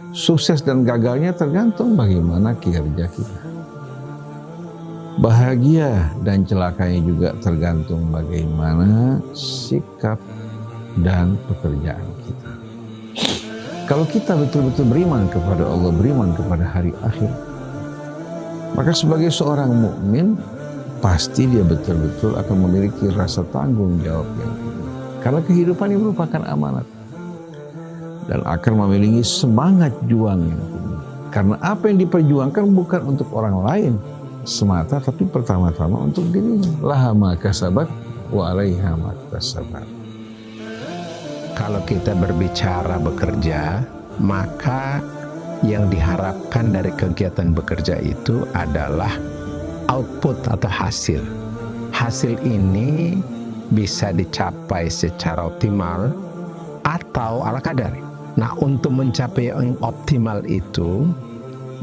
Sukses dan gagalnya tergantung bagaimana kinerja kita. Bahagia dan celakanya juga tergantung bagaimana sikap dan pekerjaan kita. Kalau kita betul-betul beriman kepada Allah, beriman kepada hari akhir, maka sebagai seorang mukmin pasti dia betul-betul akan memiliki rasa tanggung jawab yang tinggi. Karena kehidupan ini merupakan amanat dan akan memiliki semangat juang yang tinggi. Karena apa yang diperjuangkan bukan untuk orang lain semata, tapi pertama-tama untuk dirinya. Laha ma kasabat wa 'alaiha ma kasabat. Kalau kita berbicara bekerja, maka yang diharapkan dari kegiatan bekerja itu adalah output atau hasil. Hasil ini bisa dicapai secara optimal atau ala kadar. Nah, untuk mencapai yang optimal itu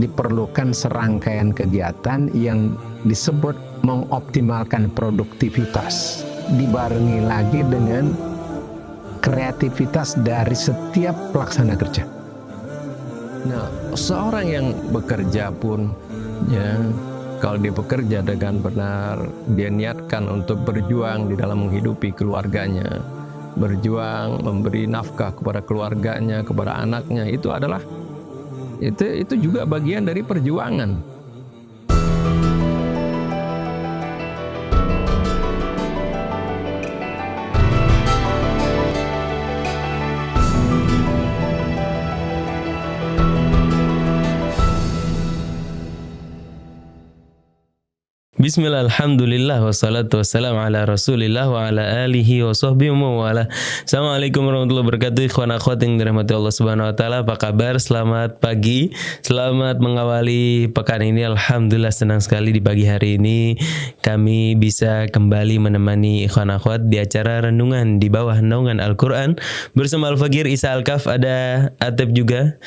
diperlukan serangkaian kegiatan yang disebut mengoptimalkan produktivitas, dibarengi lagi dengan kreativitas dari setiap pelaksana kerja. Nah, seorang yang bekerja pun, ya, kalau dia bekerja dengan benar, dia niatkan untuk berjuang di dalam menghidupi keluarganya, berjuang memberi nafkah kepada keluarganya, kepada anaknya, itu adalah itu juga bagian dari perjuangan. Bismillah, alhamdulillah, wassalatu wassalamu ala rasulillah wa ala alihi wa sahbihi wa wala. Assalamualaikum warahmatullahi wabarakatuh. Ikhwan akhwat yang dirahmati Allah subhanahu wa ta'ala, apa kabar? Selamat pagi, selamat mengawali pekan ini. Alhamdulillah senang sekali di pagi hari ini kami bisa kembali menemani ikhwan akhwat di acara renungan di bawah naungan Al-Quran bersama Al-Faqir Isa Al-Kaf. Ada Atep juga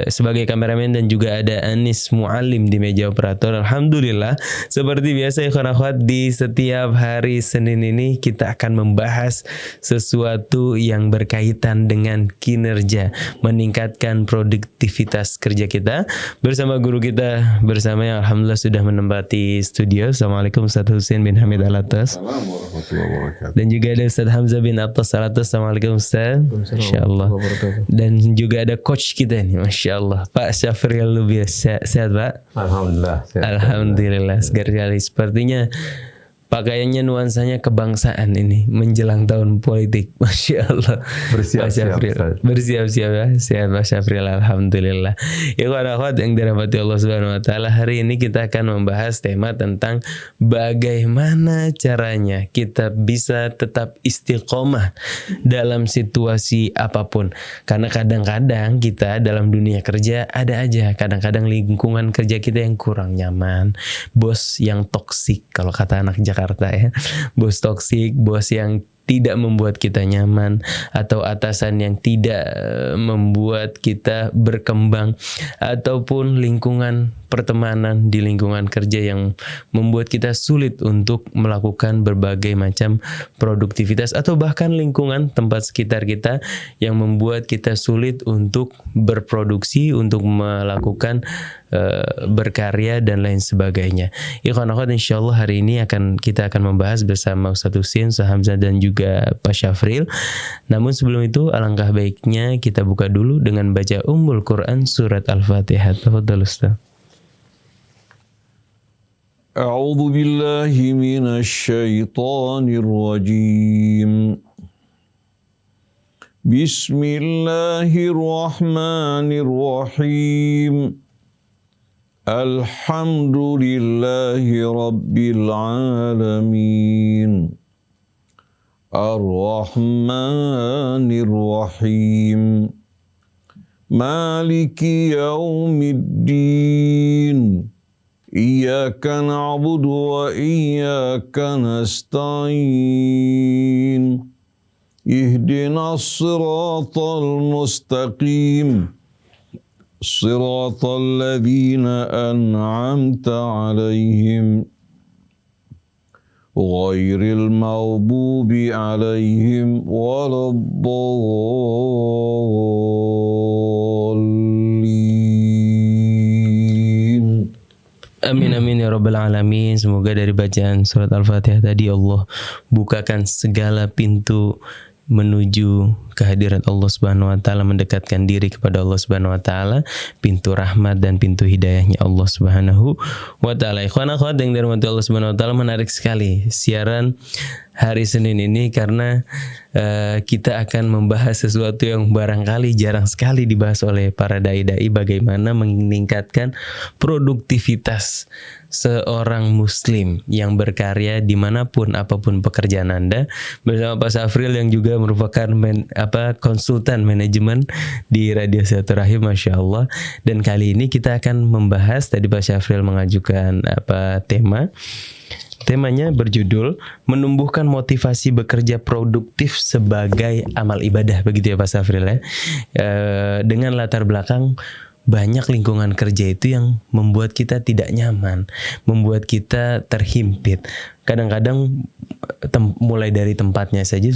sebagai kameramen, dan juga ada Anis Muallim di meja operator. Alhamdulillah, seperti biasa ikhwan akhwat, di setiap hari Senin ini kita akan membahas sesuatu yang berkaitan dengan kinerja, meningkatkan produktivitas kerja kita bersama guru kita bersama yang alhamdulillah sudah menempati studio. Assalamualaikum Ustaz Husain bin Hamid Alatas. Dan juga ada Ustaz Hamzah bin Atas Alatas. Assalamualaikum Ustaz. Insyaallah. Dan juga ada coach kita nih, Masya Allah, Pak Syafril Lubias. Sehat Pak? Alhamdulillah. Alhamdulillah, segar sekali. Sepertinya pakaiannya nuansanya kebangsaan ini menjelang tahun politik. Masya Allah. Bersiap-siap. Bersiap-siap ya. Sehat Pak Syafril, alhamdulillah. Ya akhwat yang dirahmati Allah Subhanahu wa taala, hari ini kita akan membahas tema tentang bagaimana caranya kita bisa tetap istiqomah dalam situasi apapun. Karena kadang-kadang kita dalam dunia kerja ada aja kadang-kadang lingkungan kerja kita yang kurang nyaman, bos yang toksik kalau kata anak Jakarta ya, bos toksik, bos yang tidak membuat kita nyaman, atau atasan yang tidak membuat kita berkembang, ataupun lingkungan pertemanan di lingkungan kerja yang membuat kita sulit untuk melakukan berbagai macam produktivitas, atau bahkan lingkungan tempat sekitar kita yang membuat kita sulit untuk berproduksi, untuk melakukan berkarya dan lain sebagainya. Ikhwan akhwat, insyaallah hari ini kita akan membahas bersama Ustaz Husain, Ustaz Hamzah, dan juga Pak Syafril. Namun sebelum itu alangkah baiknya kita buka dulu dengan baca Ummul Quran surat Al-Fatihah. Tafadhal Ustaz. A'udzu billahi minasy syaithanir rajim. Bismillahirrahmanirrahim. Alhamdulillahi rabbil alamin. Ar-Rahmanir Rahim. Maliki yaumiddin. Iyyaka na'budu wa iyyaka nasta'in. Ihdinas siratal mustaqim. Siratal ladzina an'amta 'alaihim ghairil maghdubi 'alaihim waladdallin. Amin amin ya rabbal alamin. Semoga dari bacaan surat Al-Fatihah tadi Allah bukakan segala pintu menuju kehadiran Allah Subhanahu wa taala, mendekatkan diri kepada Allah Subhanahu wa taala, pintu rahmat dan pintu hidayahnya Allah Subhanahu wa taala. Ikhwan akhwat yang dirahmati Allah Subhanahu wa taala, menarik sekali siaran hari Senin ini karena kita akan membahas sesuatu yang barangkali jarang sekali dibahas oleh para dai-dai, bagaimana meningkatkan produktivitas seorang muslim yang berkarya dimanapun apapun pekerjaan Anda, bersama Pak Safril yang juga merupakan konsultan manajemen di Radio Silaturahim, Masya Allah. Dan kali ini kita akan membahas, tadi Pak Safril mengajukan temanya berjudul menumbuhkan motivasi bekerja produktif sebagai amal ibadah, begitu ya Pak Safril ya. Dengan latar belakang banyak lingkungan kerja itu yang membuat kita tidak nyaman, membuat kita terhimpit. Kadang-kadang mulai dari tempatnya saja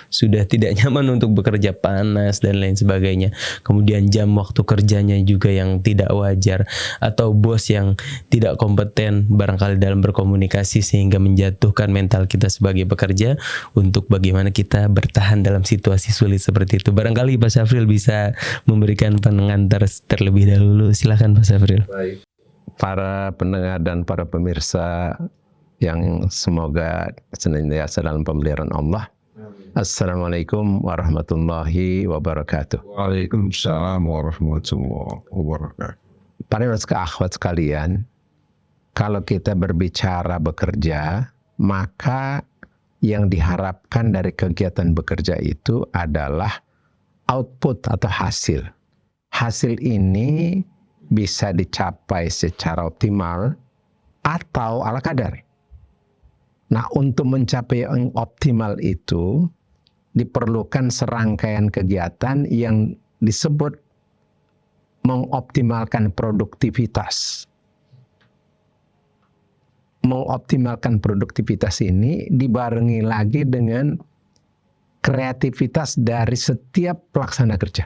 sudah tidak nyaman untuk bekerja, panas dan lain sebagainya. Kemudian jam waktu kerjanya juga yang tidak wajar, atau bos yang tidak kompeten barangkali dalam berkomunikasi sehingga menjatuhkan mental kita sebagai pekerja untuk bagaimana kita bertahan dalam situasi sulit seperti itu. Barangkali Pak Safril bisa memberikan pengantar terlebih dahulu. Silakan Pak Safril. Baik. Para pendengar dan para pemirsa yang semoga senantiasa dalam pemeliharaan Allah. Assalamualaikum warahmatullahi wabarakatuh. Waalaikumsalam warahmatullahi wabarakatuh. Para akhwat sekalian, kalau kita berbicara bekerja, maka yang diharapkan dari kegiatan bekerja itu adalah output atau hasil. Hasil ini bisa dicapai secara optimal atau ala kadar. Nah, untuk mencapai yang optimal itu diperlukan serangkaian kegiatan yang disebut mengoptimalkan produktivitas. Mengoptimalkan produktivitas ini dibarengi lagi dengan kreativitas dari setiap pelaksana kerja.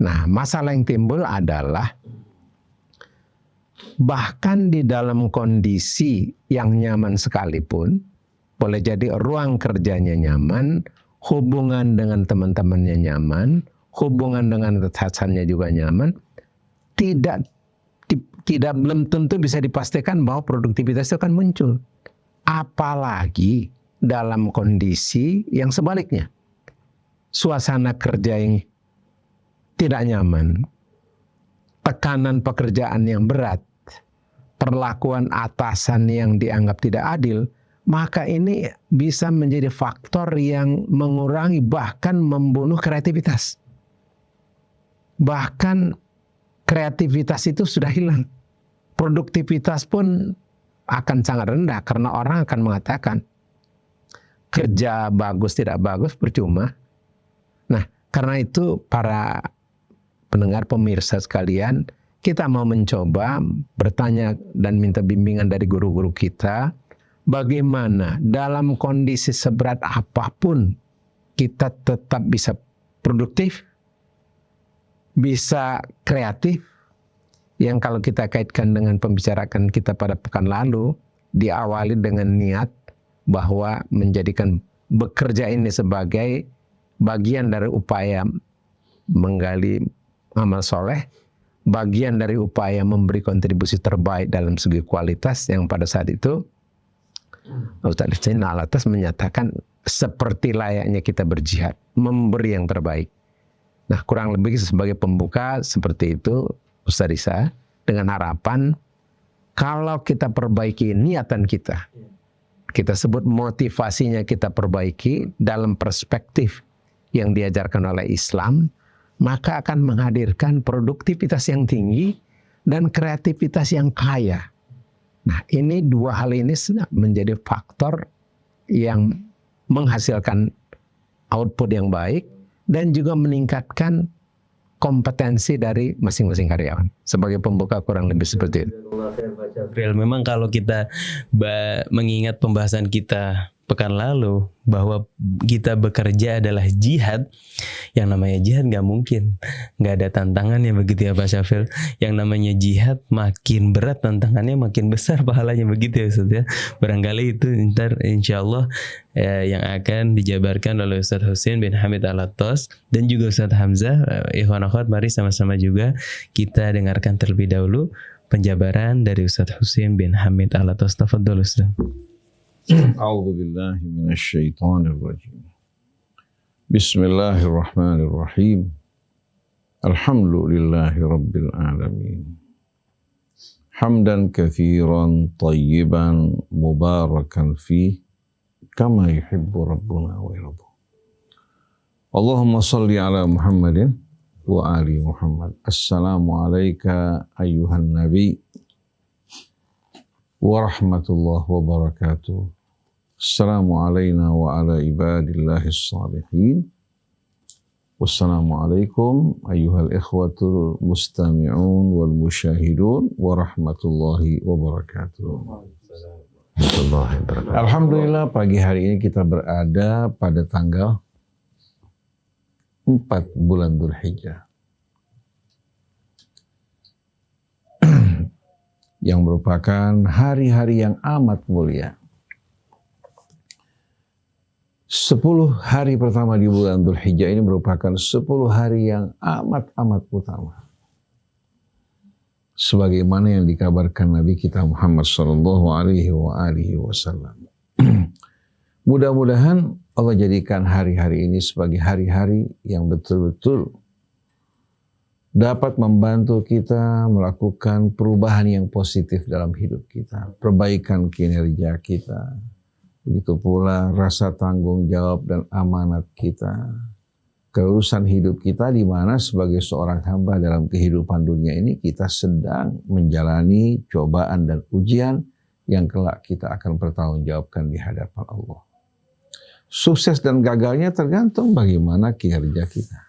Nah, masalah yang timbul adalah bahkan di dalam kondisi yang nyaman sekalipun, boleh jadi ruang kerjanya nyaman, hubungan dengan teman-temannya nyaman, hubungan dengan atasannya juga nyaman, tidak belum tentu bisa dipastikan bahwa produktivitas itu akan muncul. Apalagi dalam kondisi yang sebaliknya. Suasana kerja yang tidak nyaman, tekanan pekerjaan yang berat, perlakuan atasan yang dianggap tidak adil, maka ini bisa menjadi faktor yang mengurangi bahkan membunuh kreativitas. Bahkan kreativitas itu sudah hilang. Produktivitas pun akan sangat rendah karena orang akan mengatakan kerja bagus tidak bagus percuma. Nah, karena itu para pendengar pemirsa sekalian, kita mau mencoba bertanya dan minta bimbingan dari guru-guru kita, bagaimana dalam kondisi seberat apapun kita tetap bisa produktif, bisa kreatif, yang kalau kita kaitkan dengan pembicaraan kita pada pekan lalu, diawali dengan niat bahwa menjadikan bekerja ini sebagai bagian dari upaya menggali amal soleh, bagian dari upaya memberi kontribusi terbaik dalam segi kualitas, yang pada saat itu Ustaz Hussein Alatas menyatakan seperti layaknya kita berjihad, memberi yang terbaik. Nah, kurang lebih sebagai pembuka seperti itu Ustaz Isa, dengan harapan kalau kita perbaiki niatan kita, kita sebut motivasinya kita perbaiki dalam perspektif yang diajarkan oleh Islam, maka akan menghadirkan produktivitas yang tinggi dan kreativitas yang kaya. Nah, ini dua hal ini menjadi faktor yang menghasilkan output yang baik dan juga meningkatkan kompetensi dari masing-masing karyawan. Sebagai pembuka kurang lebih seperti itu. Memang kalau kita mengingat pembahasan kita pekan lalu bahwa kita bekerja adalah jihad. Yang namanya jihad nggak mungkin nggak ada tantangannya, begitu ya Pak Syafil. Yang namanya jihad makin berat tantangannya, makin besar pahalanya, begitu ya Ustaz ya. Barangkali itu ntar insyaallah yang akan dijabarkan oleh Ustaz Husain bin Hamid Al-Attas dan juga Ustaz Hamzah. Ikhwan akhwat, mari sama-sama juga kita dengarkan terlebih dahulu penjabaran dari Ustaz Husain bin Hamid Al-Attas. Tafadhol Ustaz. A'udzu billahi minasyaitonir rajim. Bismillahirrahmanirrahim. Alhamdulillahi rabbil alamin. Hamdan katsiran thayyiban mubarakan fih kama yuhibbu rabbuna wa yarda. Allahumma shalli ala Muhammadin wa ali Muhammad. Assalamu alayka ayyuhan nabi wa rahmatullahi wa barakatuh. Assalamu alayna wa ala ibadillahis salihin. Wassalamu alaikum ayyuhal ikhwatul mustami'un wal musyahidun wa rahmatullahi wa barakatuh. Alhamdulillah, pagi hari ini kita berada pada tanggal 4 bulan Dzulhijjah. Yang merupakan hari-hari yang amat mulia. 10 hari pertama di bulan Dzulhijjah ini merupakan 10 hari yang amat utama. Sebagaimana yang dikabarkan Nabi kita Muhammad sallallahu alaihi wasallam. Mudah-mudahan Allah jadikan hari-hari ini sebagai hari-hari yang betul-betul dapat membantu kita melakukan perubahan yang positif dalam hidup kita, perbaikan kinerja kita. Begitu pula rasa tanggung jawab dan amanat kita, keurusan hidup kita, di mana sebagai seorang hamba dalam kehidupan dunia ini kita sedang menjalani cobaan dan ujian yang kelak kita akan bertanggungjawabkan di hadapan Allah. Sukses dan gagalnya tergantung bagaimana kinerja kita.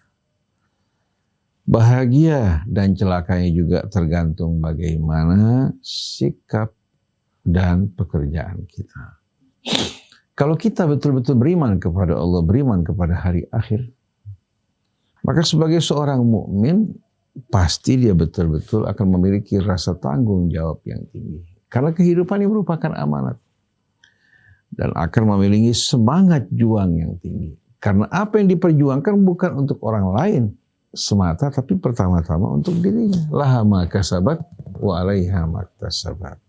Bahagia dan celakanya juga tergantung bagaimana sikap dan pekerjaan kita. Kalau kita betul-betul beriman kepada Allah, beriman kepada hari akhir, maka sebagai seorang mukmin pasti dia betul-betul akan memiliki rasa tanggung jawab yang tinggi. Karena kehidupan ini merupakan amanat. Dan akan memiliki semangat juang yang tinggi. Karena apa yang diperjuangkan bukan untuk orang lain semata, tapi pertama-tama untuk dirinya. Laha ma kasabat wa 'alaiha maktasabat.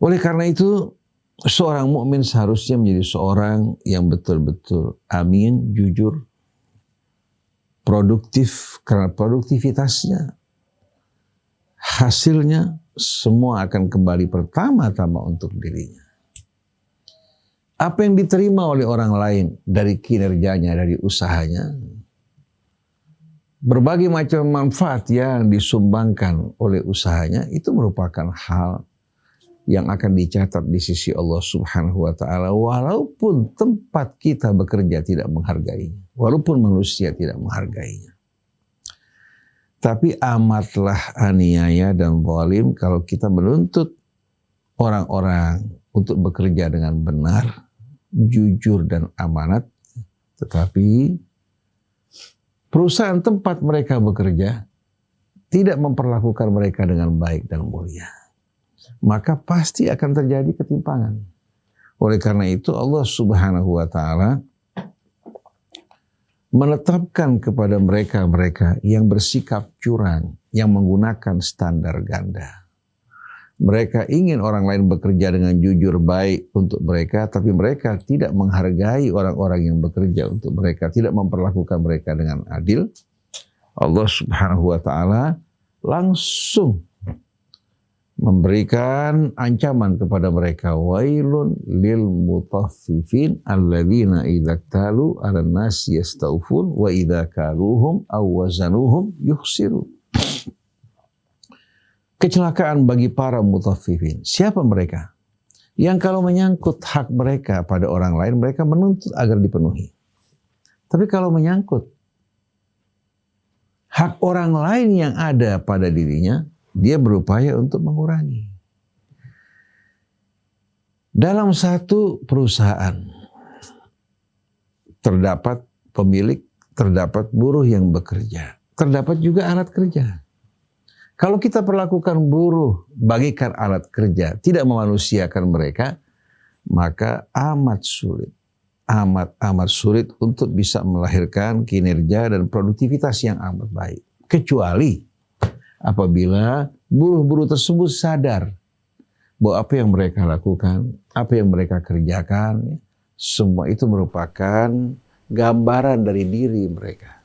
Oleh karena itu, seorang mukmin seharusnya menjadi seorang yang betul-betul amin, jujur, produktif, karena produktivitasnya, hasilnya semua akan kembali pertama-tama untuk dirinya. Apa yang diterima oleh orang lain dari kinerjanya, dari usahanya, berbagai macam manfaat yang disumbangkan oleh usahanya, itu merupakan hal yang akan dicatat di sisi Allah Subhanahu wa taala, walaupun tempat kita bekerja tidak menghargainya, walaupun manusia tidak menghargainya. Tapi amatlah aniaya dan zalim kalau kita menuntut orang-orang untuk bekerja dengan benar, jujur dan amanat, tetapi perusahaan tempat mereka bekerja tidak memperlakukan mereka dengan baik dan mulia, maka pasti akan terjadi ketimpangan. Oleh karena itu Allah Subhanahu wa taala menetapkan kepada mereka-mereka yang bersikap curang, yang menggunakan standar ganda. Mereka ingin orang lain bekerja dengan jujur baik untuk mereka, tapi mereka tidak menghargai orang-orang yang bekerja untuk mereka, tidak memperlakukan mereka dengan adil. Allah Subhanahu wa taala langsung memberikan ancaman kepada mereka, wailun lil mutaffifin alladzina idza talu 'alan nasi yastawfun wa idza kaluhum aw wazanuhum yukhsirun. Kecelakaan bagi para mutaffifin. Siapa mereka? Yang kalau menyangkut hak mereka pada orang lain, mereka menuntut agar dipenuhi. Tapi kalau menyangkut hak orang lain yang ada pada dirinya, dia berupaya untuk mengurangi. Dalam satu perusahaan terdapat pemilik, terdapat buruh yang bekerja, terdapat juga alat kerja. Kalau kita perlakukan buruh bagikan alat kerja, tidak memanusiakan mereka, maka amat sulit untuk bisa melahirkan kinerja dan produktivitas yang amat baik. Kecuali apabila buruh-buruh tersebut sadar bahwa apa yang mereka lakukan, apa yang mereka kerjakan, semua itu merupakan gambaran dari diri mereka.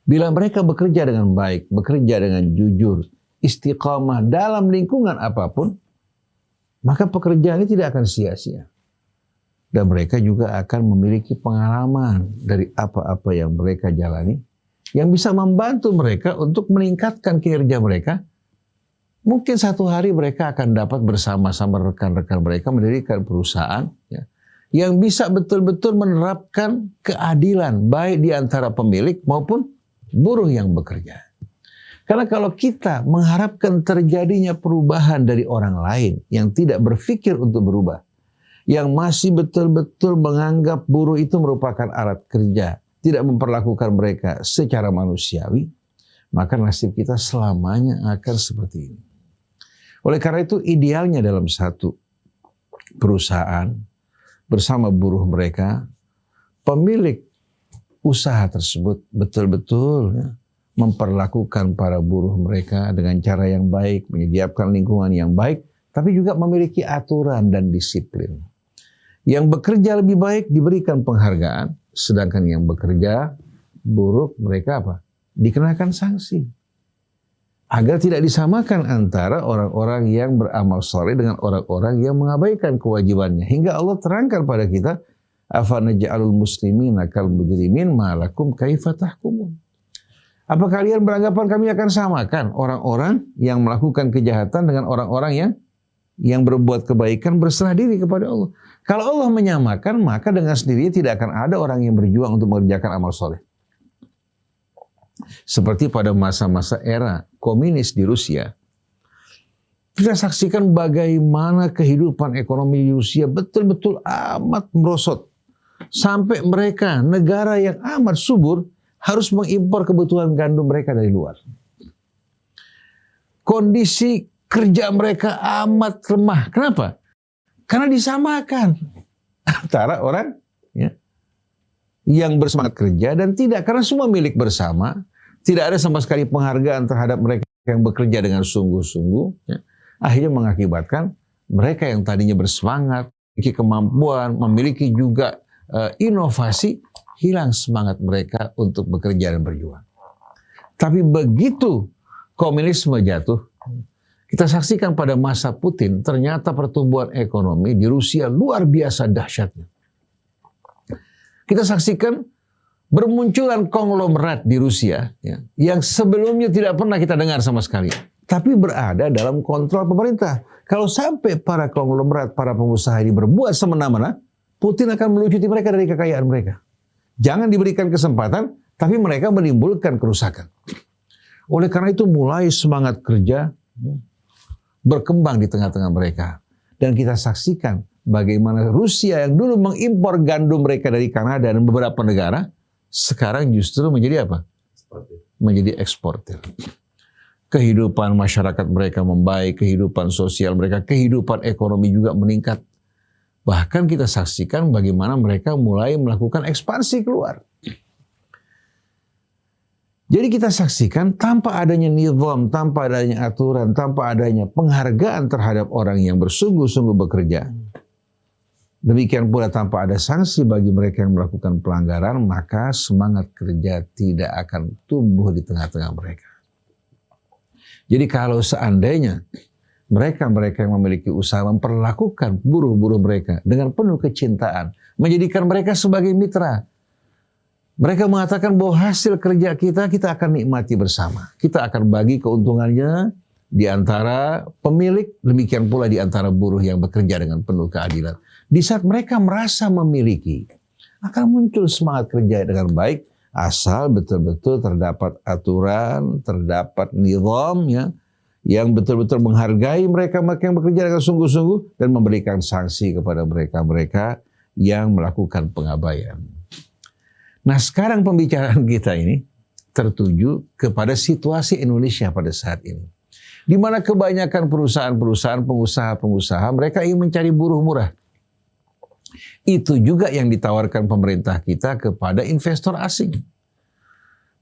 Bila mereka bekerja dengan baik, bekerja dengan jujur, istiqamah dalam lingkungan apapun, maka pekerjaan ini tidak akan sia-sia. Dan mereka juga akan memiliki pengalaman dari apa-apa yang mereka jalani, yang bisa membantu mereka untuk meningkatkan kinerja mereka. Mungkin satu hari mereka akan dapat bersama-sama rekan-rekan mereka mendirikan perusahaan yang bisa betul-betul menerapkan keadilan, baik di antara pemilik maupun buruh yang bekerja. Karena kalau kita mengharapkan terjadinya perubahan dari orang lain yang tidak berpikir untuk berubah, yang masih betul-betul menganggap buruh itu merupakan alat kerja, tidak memperlakukan mereka secara manusiawi, maka nasib kita selamanya akan seperti ini. Oleh karena itu idealnya dalam satu perusahaan bersama buruh mereka, pemilik usaha tersebut betul-betul memperlakukan para buruh mereka dengan cara yang baik, menyediakan lingkungan yang baik, tapi juga memiliki aturan dan disiplin. Yang bekerja lebih baik diberikan penghargaan, sedangkan yang bekerja buruk mereka apa? Dikenakan sanksi. Agar tidak disamakan antara orang-orang yang beramal saleh dengan orang-orang yang mengabaikan kewajibannya. Hingga Allah terangkan pada kita, afanaj'alul muslimina kal mujrimin ma lakum kaifa tahkumun. Apa kalian beranggapan kami akan samakan orang-orang yang melakukan kejahatan dengan orang-orang yang berbuat kebaikan berserah diri kepada Allah? Kalau Allah menyamakan, maka dengan sendirinya tidak akan ada orang yang berjuang untuk mengerjakan amal soleh. Seperti pada masa-masa era komunis di Rusia, kita saksikan bagaimana kehidupan ekonomi di Rusia betul-betul amat merosot. Sampai mereka, negara yang amat subur, harus mengimpor kebutuhan gandum mereka dari luar. Kondisi kerja mereka amat lemah. Kenapa? Karena disamakan antara orang yang bersemangat kerja dan tidak. Karena semua milik bersama. Tidak ada sama sekali penghargaan terhadap mereka yang bekerja dengan sungguh-sungguh. Akhirnya mengakibatkan mereka yang tadinya bersemangat, memiliki kemampuan, memiliki juga inovasi, hilang semangat mereka untuk bekerja dan berjuang. Tapi begitu komunisme jatuh, kita saksikan pada masa Putin, ternyata pertumbuhan ekonomi di Rusia luar biasa dahsyatnya. Kita saksikan bermunculan konglomerat di Rusia yang sebelumnya tidak pernah kita dengar sama sekali. Tapi berada dalam kontrol pemerintah. Kalau sampai para konglomerat, para pengusaha ini berbuat semena-mena, Putin akan melucuti mereka dari kekayaan mereka. Jangan diberikan kesempatan, tapi mereka menimbulkan kerusakan. Oleh karena itu mulai semangat kerja berkembang di tengah-tengah mereka. Dan kita saksikan bagaimana Rusia yang dulu mengimpor gandum mereka dari Kanada dan beberapa negara, sekarang justru menjadi apa? Menjadi eksportir. Kehidupan masyarakat mereka membaik, kehidupan sosial mereka, kehidupan ekonomi juga meningkat. Bahkan kita saksikan bagaimana mereka mulai melakukan ekspansi keluar. Jadi kita saksikan tanpa adanya nizam, tanpa adanya aturan, tanpa adanya penghargaan terhadap orang yang bersungguh-sungguh bekerja. Demikian pula tanpa ada sanksi bagi mereka yang melakukan pelanggaran, maka semangat kerja tidak akan tumbuh di tengah-tengah mereka. Jadi kalau seandainya mereka yang memiliki usaha memperlakukan buruh-buruh mereka dengan penuh kecintaan, menjadikan mereka sebagai mitra. Mereka mengatakan bahwa hasil kerja kita akan nikmati bersama. Kita akan bagi keuntungannya di antara pemilik, demikian pula di antara buruh yang bekerja dengan penuh keadilan. Di saat mereka merasa memiliki, akan muncul semangat kerja dengan baik, asal betul-betul terdapat aturan, terdapat nizam yang betul-betul menghargai mereka-mereka yang bekerja dengan sungguh-sungguh dan memberikan sanksi kepada mereka-mereka yang melakukan pengabaian. Nah, sekarang pembicaraan kita ini tertuju kepada situasi Indonesia pada saat ini, di mana kebanyakan perusahaan-perusahaan, pengusaha-pengusaha mereka ingin mencari buruh murah. Itu juga yang ditawarkan pemerintah kita kepada investor asing.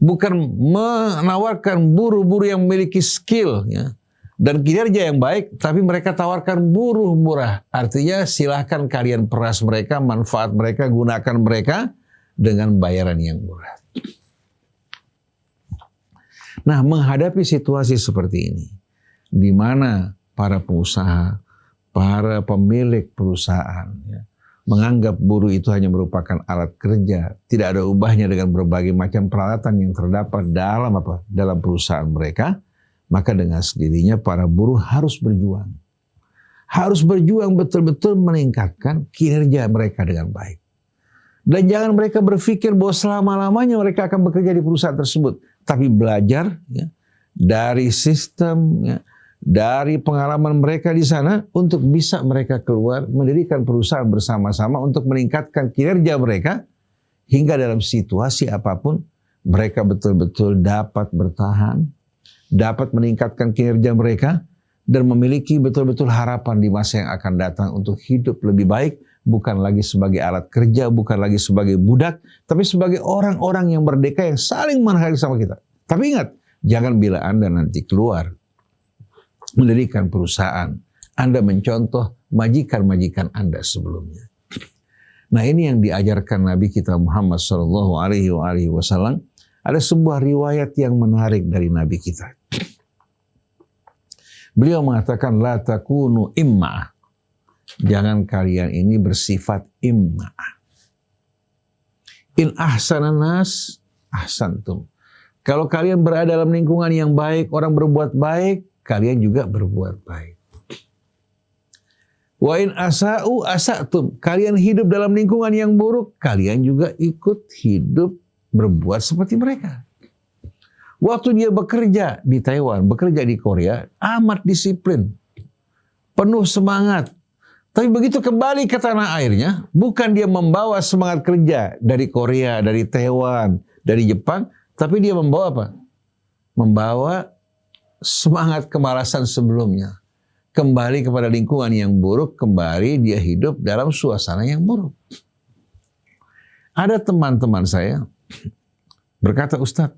Bukan menawarkan buruh-buruh yang memiliki skill ya, dan kinerja yang baik, tapi mereka tawarkan buruh murah. Artinya silahkan kalian peras mereka, manfaat mereka, gunakan mereka dengan bayaran yang murah. Nah, menghadapi situasi seperti ini, di mana para pengusaha, para pemilik perusahaan ya, menganggap buruh itu hanya merupakan alat kerja, tidak ada ubahnya dengan berbagai macam peralatan yang terdapat dalam perusahaan mereka, maka dengan sendirinya para buruh harus berjuang. Harus berjuang betul-betul meningkatkan kinerja mereka dengan baik. Dan jangan mereka berpikir bahwa selama-lamanya mereka akan bekerja di perusahaan tersebut, tapi belajar ya, dari sistem ya, dari pengalaman mereka di sana untuk bisa mereka keluar mendirikan perusahaan bersama-sama untuk meningkatkan kinerja mereka hingga dalam situasi apapun mereka betul-betul dapat bertahan, dapat meningkatkan kinerja mereka dan memiliki betul-betul harapan di masa yang akan datang untuk hidup lebih baik, bukan lagi sebagai alat kerja, bukan lagi sebagai budak, tapi sebagai orang-orang yang merdeka yang saling menghargai sama kita. Tapi ingat, jangan bila Anda nanti keluar mendirikan perusahaan, Anda mencontoh majikan-majikan Anda sebelumnya. Nah, ini yang diajarkan Nabi kita Muhammad SAW. Ada sebuah riwayat yang menarik dari Nabi kita. Beliau mengatakan, la takunu imma'ah. Jangan kalian ini bersifat imma'ah. In ahsanan nas, ahsantum. Kalau kalian berada dalam lingkungan yang baik, orang berbuat baik, kalian juga berbuat baik. Wa in asa'u asa'tum. Kalian hidup dalam lingkungan yang buruk, kalian juga ikut hidup berbuat seperti mereka. Waktu dia bekerja di Taiwan, bekerja di Korea, amat disiplin, penuh semangat. Tapi begitu kembali ke tanah airnya, bukan dia membawa semangat kerja dari Korea, dari Taiwan, dari Jepang, tapi dia membawa apa? Membawa semangat kemalasan sebelumnya. Kembali kepada lingkungan yang buruk, kembali dia hidup dalam suasana yang buruk. Ada teman-teman saya berkata, Ustadz,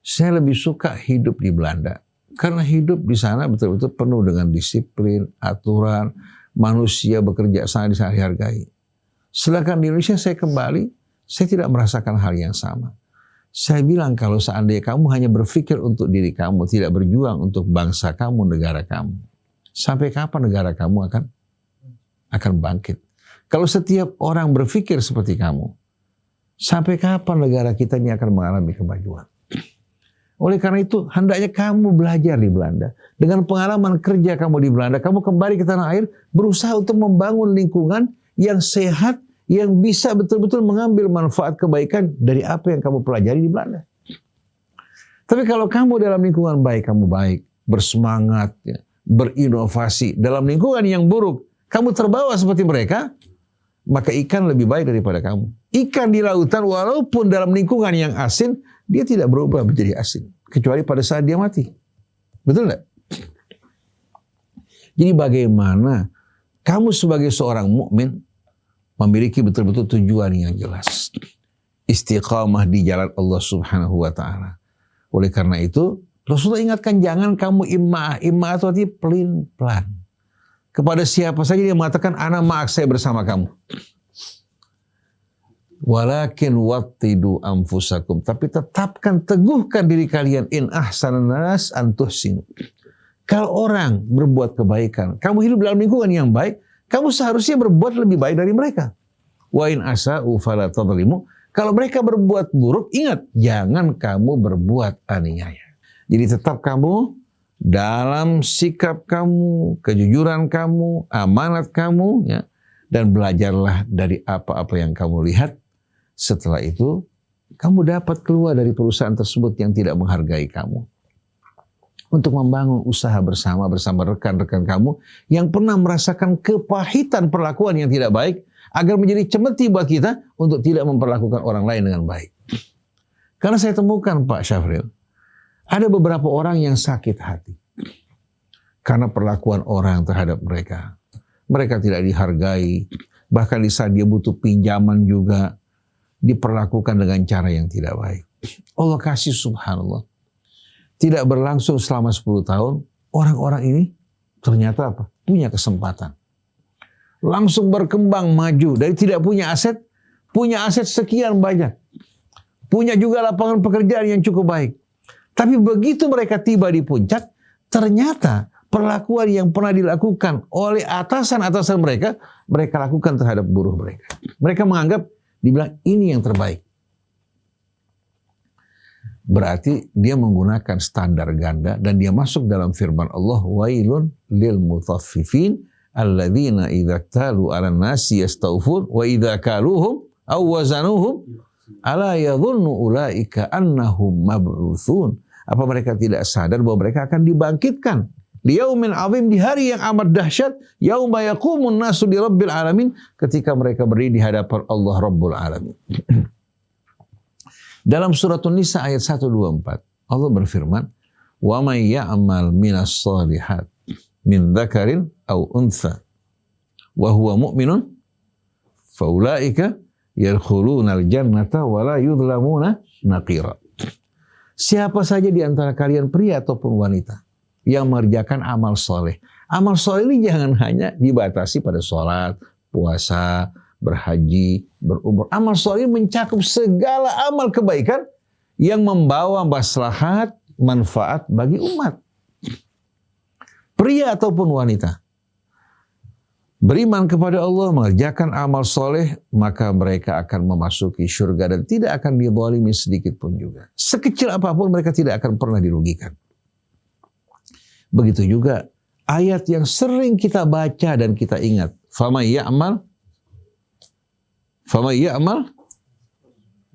saya lebih suka hidup di Belanda. Karena hidup di sana betul-betul penuh dengan disiplin, aturan, manusia bekerja sangat dihargai. Sedangkan di Indonesia saya kembali, saya tidak merasakan hal yang sama. Saya bilang kalau seandainya kamu hanya berpikir untuk diri kamu, tidak berjuang untuk bangsa kamu, negara kamu, sampai kapan negara kamu akan bangkit? Kalau setiap orang berpikir seperti kamu, sampai kapan negara kita ini akan mengalami kemajuan? Oleh karena itu, hendaknya kamu belajar di Belanda. Dengan pengalaman kerja kamu di Belanda, kamu kembali ke tanah air, berusaha untuk membangun lingkungan yang sehat, yang bisa betul-betul mengambil manfaat kebaikan dari apa yang kamu pelajari di Belanda. Tapi kalau kamu dalam lingkungan baik, kamu baik, bersemangat, ya, berinovasi. Dalam lingkungan yang buruk, kamu terbawa seperti mereka, maka ikan lebih baik daripada kamu. Ikan di lautan walaupun dalam lingkungan yang asin, dia tidak berubah menjadi asin. Kecuali pada saat dia mati. Betul tidak? Jadi bagaimana kamu sebagai seorang mukmin memiliki betul-betul tujuan yang jelas. Istiqamah di jalan Allah Subhanahu wa ta'ala. Oleh karena itu, Rasulullah ingatkan jangan kamu imma'ah. Imma'ah itu artinya pelin-pelan. Kepada siapa saja dia mengatakan, ana ma'ak, saya bersama kamu. Walakin wattidu anfusakum. Tapi tetapkan, teguhkan diri kalian. In ahsanan nas antuhsinu. Kalau orang berbuat kebaikan, kamu hidup dalam lingkungan yang baik, kamu seharusnya berbuat lebih baik dari mereka. Wa in asa'u fala tadhlimu. Kalau mereka berbuat buruk, ingat, jangan kamu berbuat aniaya. Jadi tetap kamu dalam sikap kamu, kejujuran kamu, amanat kamu, ya, dan belajarlah dari apa-apa yang kamu lihat. Setelah itu, kamu dapat keluar dari perusahaan tersebut yang tidak menghargai kamu. untuk membangun usaha bersama rekan-rekan kamu yang pernah merasakan kepahitan perlakuan yang tidak baik, agar menjadi cemeti buat kita untuk tidak memperlakukan orang lain dengan baik. Karena saya temukan Pak Syafril, ada beberapa orang yang sakit hati karena perlakuan orang terhadap mereka. Mereka tidak dihargai, bahkan di saat dia butuh pinjaman juga diperlakukan dengan cara yang tidak baik. Allah kasih subhanallah. Tidak berlangsung selama 10 tahun, orang-orang ini ternyata apa? Punya kesempatan. Langsung berkembang maju. Dari tidak punya aset sekian banyak. Punya juga lapangan pekerjaan yang cukup baik. Tapi begitu mereka tiba di puncak, ternyata perlakuan yang pernah dilakukan oleh atasan-atasan mereka, mereka lakukan terhadap buruh mereka. Mereka menganggap, dibilang ini yang terbaik. Berarti dia menggunakan standar ganda dan dia masuk dalam firman Allah, wailun lil mutaffifin alladzina idza talu 'alan nasi yastawfun wa idza kaluhum aw wazanuhum ala yadhunnu ulaika annahum mab'utsun. Apa mereka tidak sadar bahwa mereka akan dibangkitkan di yaumin 'adzim, di hari yang amat dahsyat, yauma yaqumun nasu li rabbil alamin, ketika mereka berdiri di hadapan Allah Rabbul Alamin. Dalam surat An-Nisa ayat 124, Allah berfirman, "Wa may ya'mal minas shalihat min dzakarin aw untha wa huwa mu'minun fa ulaika yadkhulunal jannata wa la yudhlamuna naqira." Siapa saja di antara kalian, pria ataupun wanita, yang mengerjakan amal soleh. Amal soleh ini jangan hanya dibatasi pada sholat, puasa, berhaji, berumrah. Amal soleh mencakup segala amal kebaikan yang membawa maslahat, manfaat bagi umat. Pria ataupun wanita beriman kepada Allah, mengerjakan amal soleh, maka mereka akan memasuki surga dan tidak akan dizalimi sedikit pun juga. Sekecil apapun mereka tidak akan pernah dirugikan. Begitu juga ayat yang sering kita baca dan kita ingat. Faman ya'mal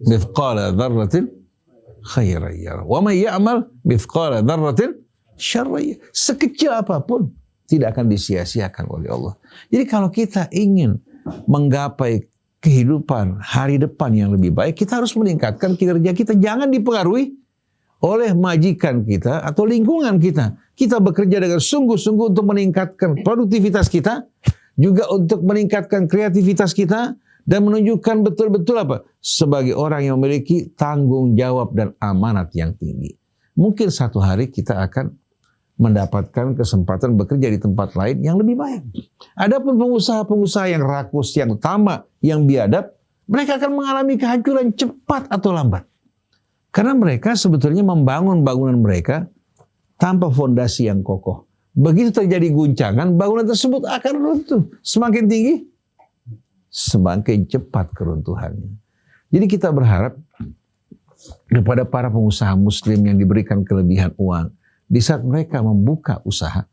mithqala dzarratin khairan yarah. Wa man ya'mal mithqala dzarratin syarran yarah. Sekecil apapun tidak akan disia-siakan oleh Allah. Jadi kalau kita ingin menggapai kehidupan hari depan yang lebih baik, kita harus meningkatkan kinerja kita. Jangan dipengaruhi oleh majikan kita atau lingkungan kita. Kita bekerja dengan sungguh-sungguh untuk meningkatkan produktivitas kita, juga untuk meningkatkan kreativitas kita, dan menunjukkan betul-betul apa? Sebagai orang yang memiliki tanggung jawab dan amanat yang tinggi. Mungkin satu hari kita akan mendapatkan kesempatan bekerja di tempat lain yang lebih baik. Adapun pengusaha-pengusaha yang rakus, yang tamak, yang biadab, mereka akan mengalami kehancuran cepat atau lambat. Karena mereka sebetulnya membangun bangunan mereka tanpa fondasi yang kokoh. Begitu terjadi guncangan, bangunan tersebut akan runtuh. Semakin tinggi, semakin cepat keruntuhannya. Jadi kita berharap kepada para pengusaha muslim yang diberikan kelebihan uang, di saat mereka membuka usaha,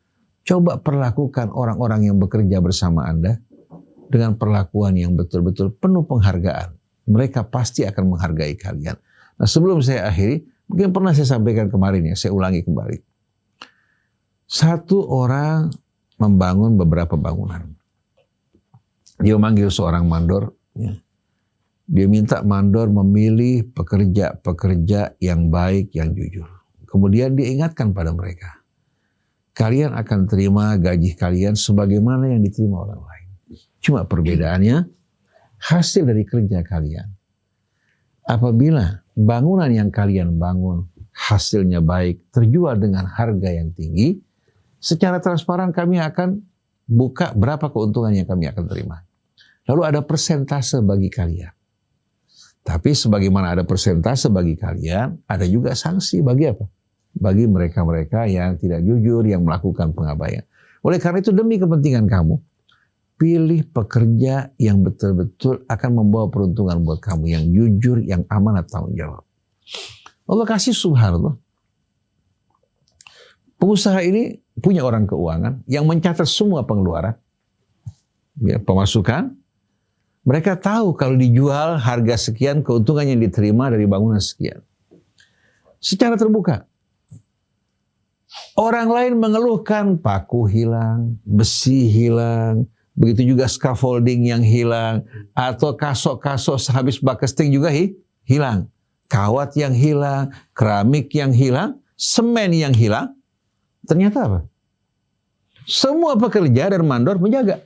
coba perlakukan orang-orang yang bekerja bersama Anda dengan perlakuan yang betul-betul penuh penghargaan. Mereka pasti akan menghargai kalian. Nah, sebelum saya akhiri, mungkin pernah saya sampaikan kemarin ya, saya ulangi kembali. Satu orang membangun beberapa bangunan. Dia memanggil seorang mandor. Ya. Dia minta mandor memilih pekerja-pekerja yang baik, yang jujur. Kemudian dia ingatkan pada mereka, kalian akan terima gaji kalian sebagaimana yang diterima orang lain. Cuma perbedaannya, hasil dari kerja kalian. Apabila bangunan yang kalian bangun hasilnya baik, terjual dengan harga yang tinggi, secara transparan kami akan buka berapa keuntungan yang kami akan terima. Lalu ada persentase bagi kalian. Tapi sebagaimana ada persentase bagi kalian, ada juga sanksi bagi apa? Bagi mereka-mereka yang tidak jujur, yang melakukan pengabaian. Oleh karena itu, demi kepentingan kamu, pilih pekerja yang betul-betul akan membawa peruntungan buat kamu, yang jujur, yang amanat, tanggung jawab. Allah kasih subhanallah. Pengusaha ini punya orang keuangan yang mencatat semua pengeluaran, ya, pemasukan. Mereka tahu kalau dijual harga sekian, keuntungan yang diterima dari bangunan sekian. Secara terbuka. Orang lain mengeluhkan paku hilang, besi hilang, begitu juga scaffolding yang hilang, atau kasok-kasok sehabis bakesting juga hilang. Kawat yang hilang, keramik yang hilang, semen yang hilang. Ternyata apa? Semua pekerja dan mandor menjaga.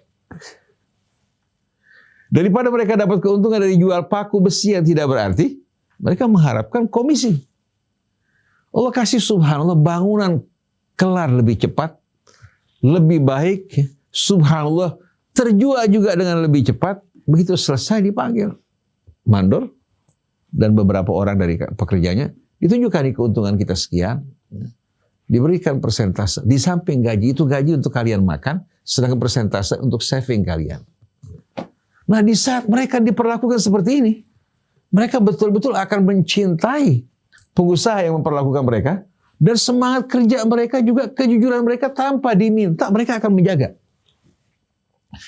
Daripada mereka dapat keuntungan dari jual paku besi yang tidak berarti, mereka mengharapkan komisi. Allah kasih subhanallah bangunan kelar lebih cepat, lebih baik, subhanallah terjual juga dengan lebih cepat. Begitu selesai dipanggil mandor dan beberapa orang dari pekerjanya, ditunjukkan keuntungan kita sekian, diberikan persentase. Di samping gaji itu gaji untuk kalian makan, sedangkan persentase untuk saving kalian. Nah, di saat mereka diperlakukan seperti ini, mereka betul-betul akan mencintai pengusaha yang memperlakukan mereka, dan semangat kerja mereka juga, kejujuran mereka tanpa diminta, mereka akan menjaga.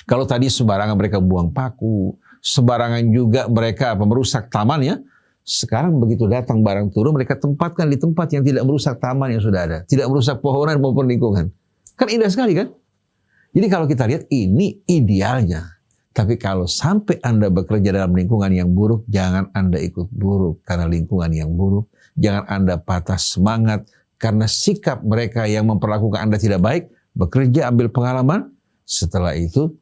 Kalau tadi sembarangan mereka buang paku, sembarangan juga mereka merusak taman ya, sekarang begitu datang barang turun, mereka tempatkan di tempat yang tidak merusak taman yang sudah ada, tidak merusak pohonan maupun lingkungan. Kan indah sekali kan? Jadi kalau kita lihat ini idealnya. Tapi kalau sampai Anda bekerja dalam lingkungan yang buruk, jangan Anda ikut buruk karena lingkungan yang buruk. Jangan Anda patah semangat karena sikap mereka yang memperlakukan Anda tidak baik. Bekerja, ambil pengalaman. Setelah itu,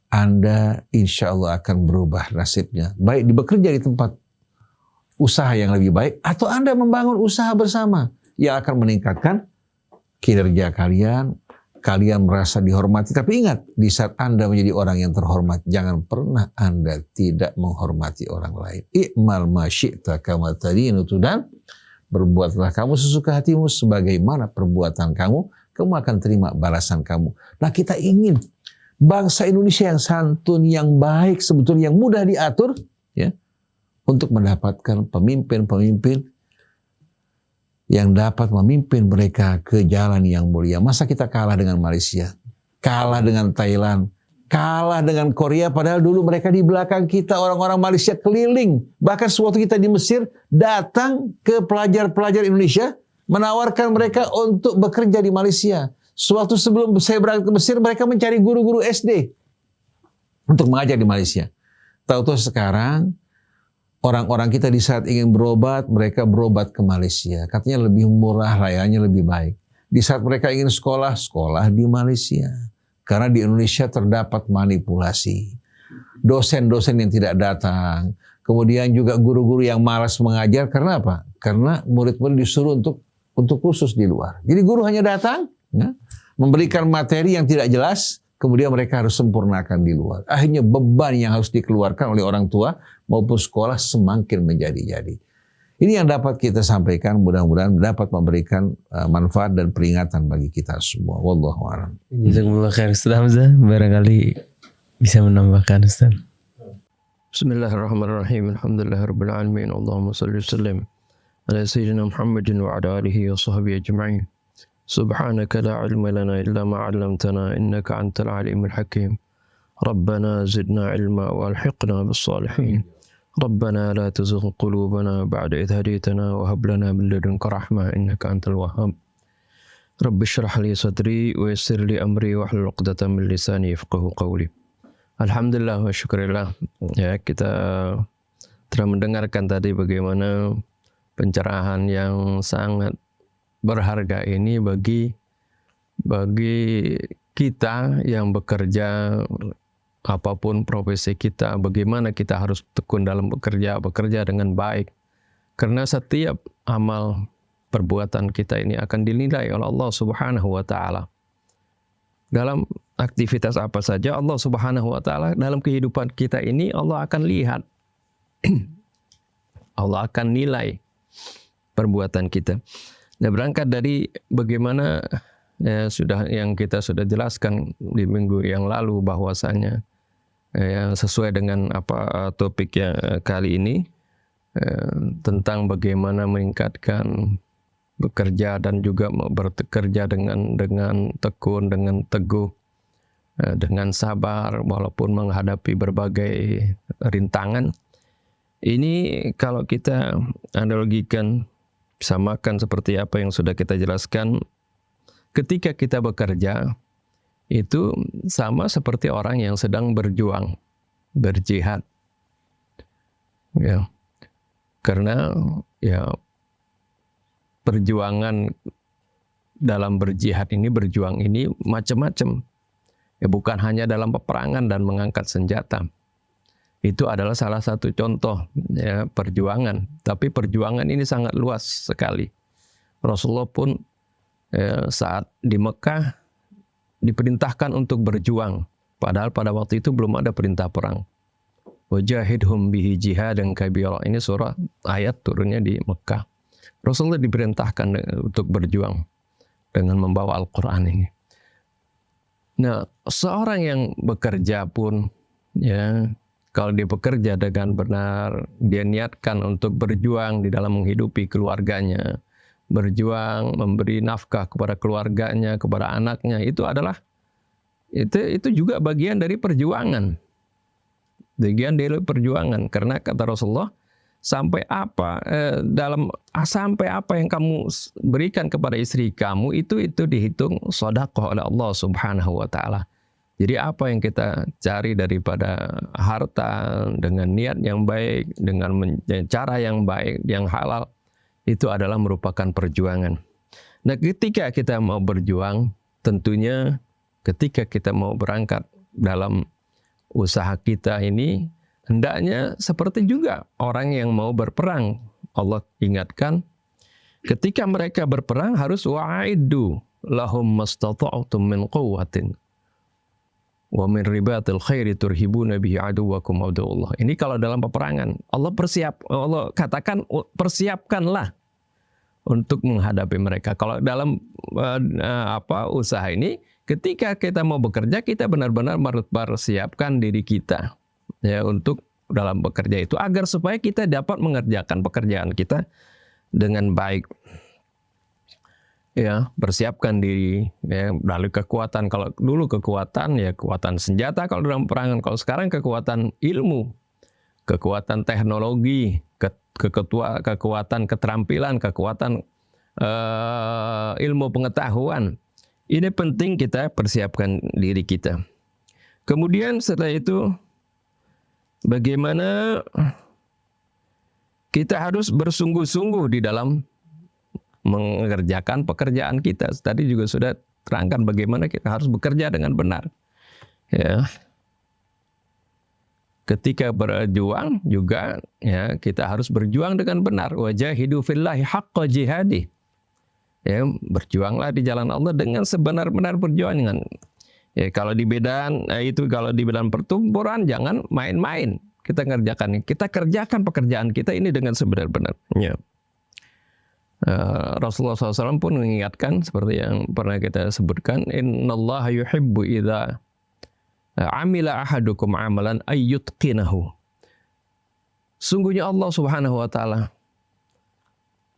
Anda insya Allah akan berubah nasibnya. Baik bekerja di tempat usaha yang lebih baik, atau Anda membangun usaha bersama yang akan meningkatkan kinerja kalian. Kalian merasa dihormati. Tapi ingat, di saat Anda menjadi orang yang terhormat, jangan pernah Anda tidak menghormati orang lain. I'mal ma syi'ta kama tadinu tudan. Berbuatlah kamu sesuka hatimu sebagaimana perbuatan kamu, kamu akan terima balasan kamu. Nah, kita ingin bangsa Indonesia yang santun, yang baik, sebetulnya yang mudah diatur, ya, untuk mendapatkan pemimpin-pemimpin yang dapat memimpin mereka ke jalan yang mulia. Masa kita kalah dengan Malaysia, kalah dengan Thailand, kalah dengan Korea, padahal dulu mereka di belakang kita, orang-orang Malaysia keliling. Bahkan sewaktu kita di Mesir, datang ke pelajar-pelajar Indonesia, menawarkan mereka untuk bekerja di Malaysia. Sewaktu sebelum saya berangkat ke Mesir, mereka mencari guru-guru SD untuk mengajar di Malaysia. Tahu-tahu sekarang, orang-orang kita di saat ingin berobat, mereka berobat ke Malaysia. Katanya lebih murah, layanannya lebih baik. Di saat mereka ingin sekolah, sekolah di Malaysia. Karena di Indonesia terdapat manipulasi. Dosen-dosen yang tidak datang. Kemudian juga guru-guru yang malas mengajar. Karena apa? Karena murid-murid disuruh untuk kursus di luar. Jadi guru hanya datang, ya, memberikan materi yang tidak jelas, kemudian mereka harus sempurnakan di luar. Akhirnya beban yang harus dikeluarkan oleh orang tua maupun sekolah semakin menjadi-jadi. Ini yang dapat kita sampaikan, mudah-mudahan dapat memberikan manfaat dan peringatan bagi kita semua. Wallahu a'lam. Jazakumullah khair Ustaz Hamzah, barangkali bisa menambahkan Ustaz. Bismillahirrahmanirrahim. Alhamdulillahirabbil alamin. Allahumma shalli wa sallim ala sayyidina Muhammadin wa ala alihi wa sahbihi ajma'in. Subhanaka la ilma lana illa ma 'allamtana innaka antal alimul hakim. Rabbana zidna ilma wa alhiqna bis salihin. Rabbana la tuzigh qulubana ba'da idh hadaytana wa hab lana min ladunka rahmah innaka antal wahhab. Rabbi shrah li sadri wa yassir li amri wa hlul 'uqdatam min lisani yafqahu qawli. Alhamdulillah wa syukurillah. Ya, kita telah mendengarkan tadi bagaimana pencerahan yang sangat berharga ini bagi kita yang bekerja, apapun profesi kita, bagaimana kita harus tekun dalam bekerja dengan baik. Karena setiap amal perbuatan kita ini akan dinilai oleh Allah Subhanahu wa taala. Dalam aktivitas apa saja Allah Subhanahu wa taala dalam kehidupan kita ini Allah akan lihat. Allah akan nilai perbuatan kita. Nah, berangkat dari bagaimana sudah yang kita sudah jelaskan di minggu yang lalu bahwasanya yang sesuai dengan apa topik yang kali ini tentang bagaimana meningkatkan bekerja dan juga bekerja dengan tekun, dengan teguh, dengan sabar walaupun menghadapi berbagai rintangan. Ini kalau kita analogikan, samakan seperti apa yang sudah kita jelaskan, ketika kita bekerja itu sama seperti orang yang sedang berjuang, berjihad. Ya. Karena ya perjuangan dalam berjihad ini, berjuang ini macam-macam. Ya, bukan hanya dalam peperangan dan mengangkat senjata. Itu adalah salah satu contoh ya, perjuangan. Tapi perjuangan ini sangat luas sekali. Rasulullah pun ya, saat di Mekah diperintahkan untuk berjuang. Padahal pada waktu itu belum ada perintah perang. Wajahidhum bihi jihadan kabira. Ini surah ayat turunnya di Mekah. Rasulullah diperintahkan untuk berjuang dengan membawa Al-Quran ini. Nah, seorang yang bekerja pun, ya, kalau dia bekerja dengan benar, dia niatkan untuk berjuang di dalam menghidupi keluarganya, berjuang memberi nafkah kepada keluarganya, kepada anaknya, itu adalah itu juga bagian dari perjuangan. Bagian dari perjuangan, karena kata Rasulullah, sampai apa yang kamu berikan kepada istri kamu itu dihitung sedekah oleh Allah Subhanahu wa taala. Jadi apa yang kita cari daripada harta dengan niat yang baik, dengan cara yang baik, yang halal, itu adalah merupakan perjuangan. Nah, ketika kita mau berjuang, tentunya ketika kita mau berangkat dalam usaha kita ini, hendaknya seperti juga orang yang mau berperang. Allah ingatkan, ketika mereka berperang harus wa'iddu lahum mastata'tum min quwwatin wa min ribatil khairi turhibuna bihi aduwakum aduwallah. Ini kalau dalam peperangan, Allah katakan persiapkanlah untuk menghadapi mereka. Kalau dalam usaha ini, ketika kita mau bekerja, kita benar-benar mempersiapkan diri kita ya untuk dalam bekerja itu agar supaya kita dapat mengerjakan pekerjaan kita dengan baik. Ya, persiapkan diri ya, melalui kekuatan. Kalau dulu kekuatan ya kekuatan senjata kalau dalam peperangan, kalau sekarang kekuatan ilmu, kekuatan teknologi, kekuatan keterampilan, kekuatan ilmu pengetahuan. Ini penting kita persiapkan diri kita. Kemudian setelah itu bagaimana kita harus bersungguh-sungguh di dalam mengerjakan pekerjaan kita. Tadi juga sudah terangkan bagaimana kita harus bekerja dengan benar. Ya. Ketika berjuang juga ya kita harus berjuang dengan benar. Wajahidu fillahi haqqa jihadi. Ya, berjuanglah di jalan Allah dengan sebenar-benar perjuangan. Ya, kalau di bidang pertempuran jangan main-main. Kita kerjakan pekerjaan kita ini dengan sebenar-benarnya. Rasulullah SAW pun mengingatkan seperti yang pernah kita sebutkan, innallaha yuhibbu idza amila ahadukum amalan ayyutqinahu. Sungguhnya Allah Subhanahu wa taala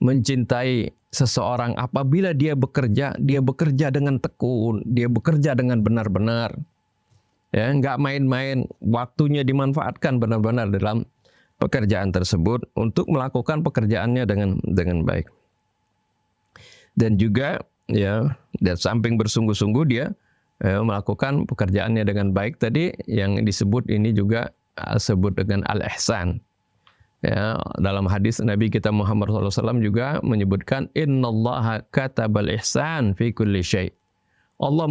mencintai seseorang apabila dia bekerja dengan tekun, dia bekerja dengan benar-benar. Ya, enggak main-main, waktunya dimanfaatkan benar-benar dalam pekerjaan tersebut untuk melakukan pekerjaannya dengan baik. Dan juga ya, dan samping bersungguh-sungguh dia melakukan pekerjaannya dengan baik. Tadi yang disebut ini juga sebut dengan al-ihsan. Ya, dalam hadis Nabi kita Muhammad SAW juga menyebutkan innallaha katabal ihsan fi kulli syai'. Allah